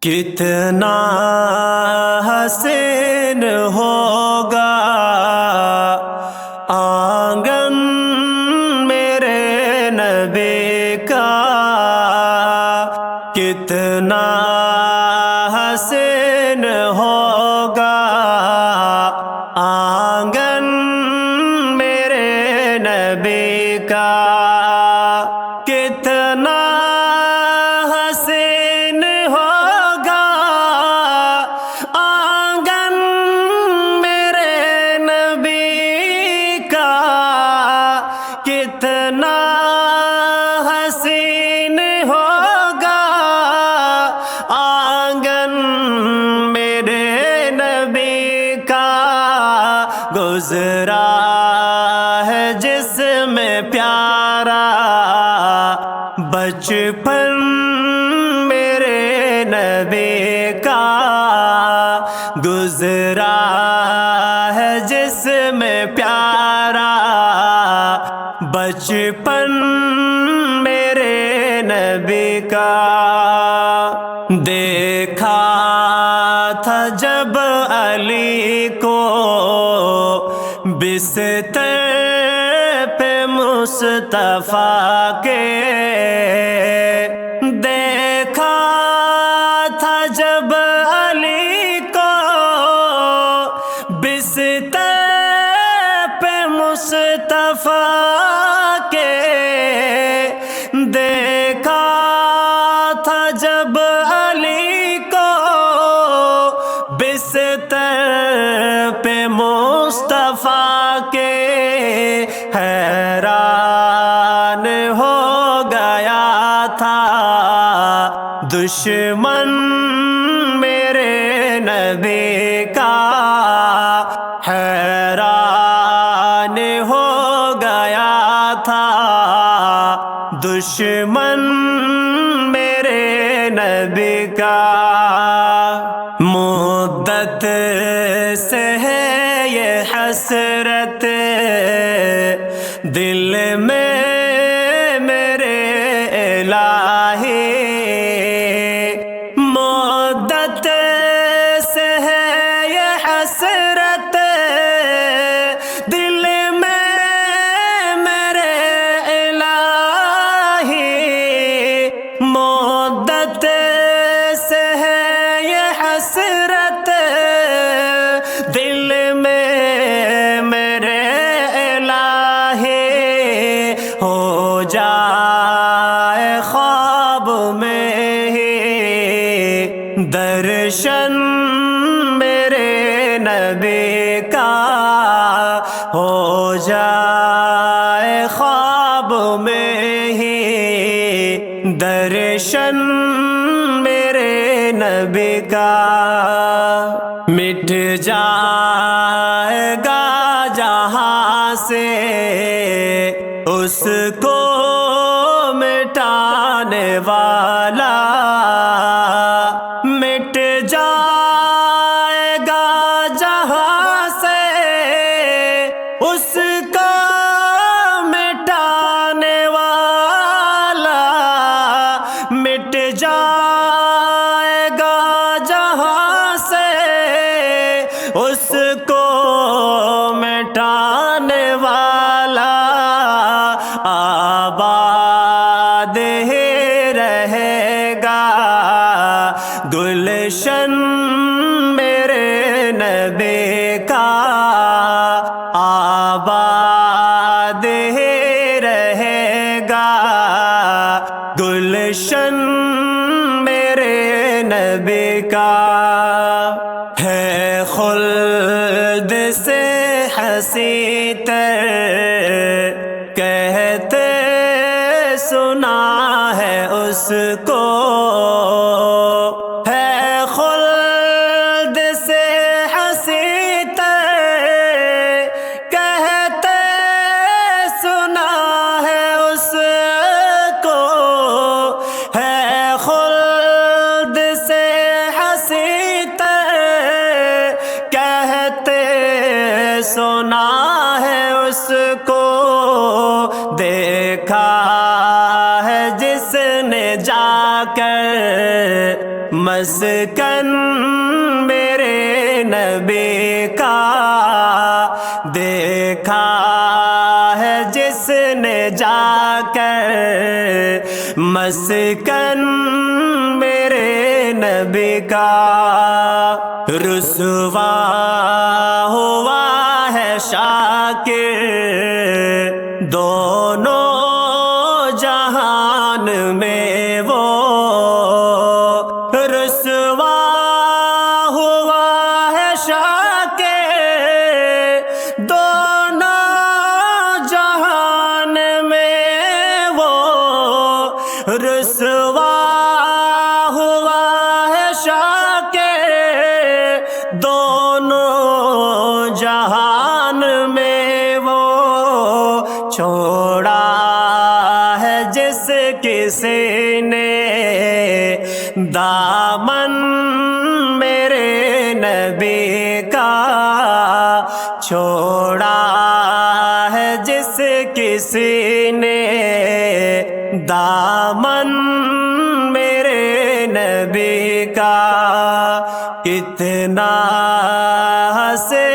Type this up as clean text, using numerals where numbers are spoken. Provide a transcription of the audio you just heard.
کتنا حسین ہوگا آنگن میرے نبی کا، کتنا حسین ہوگا آنگن میرے نبی کا، کتنا حسین ہوگا آنگن میرے نبی کا، کتنا حسین ہوگا آنگن میرے نبی کا، گزرا ہے جس میں پیارا بچپن میرے نبی کا، گزرا ہے جس میں پیارا بچپن میرے نبی کا، دیکھا تھا جب علی کو بستر پہ مصطفیٰ کے، دیکھا تھا جب علی کو بستر پہ مصطفیٰ کے، دیکھا تھا جب علی کو بستر پہ مصطفیٰ کے، حیران ہو گیا تھا دشمن میرے نبی کا، حیران ہو گیا تھا دشمن میرے نبی کا، مدت سے ہے یہ حسرت دل میں میرے الہی، مدت سے ہے یہ حسرت دل میں میرے الہی، مدت سے ہے یہ حسرت دل میں میرے الہی، ہو جائے خواب میں ہی درشن میرے نبی کا، ہو جائے خواب میں ہی درشن میرے نبی کا، مٹ جائے گا جہاں سے اس کو مٹانے والا، مٹ جائے گا جہاں سے اس کو مٹانے والا، مٹ جائے گا جہاں سے اس کو مٹانے والا، آباد ہی رہے گا گلشن میرے نبی کا، آباد ہی رہے گا گلشن میرے نبی کا، ہے خلد سے حسیں تر کہتے سنا ہے اس کو، ہے خلد سے حسیں تر کہتے سنا ہے اس کو، ہے خلد سے حسیں تر مسکن میرے نبی کا دیکھا ہے جس نے جا کر، مسکن میرے نبی کا رسوا ہوا ہے شاکر دونوں جہان میں وہ، رسوا ہوا ہے شاکر دونوں جہان میں وہ، رسوا ہوا ہے شاکر دونوں جہان میں وہ، چھوڑا ہے جس کسی نے دامن میرے نبی کا، چھوڑا ہے جس کسی نے دامن میرے نبی کا، کتنا سے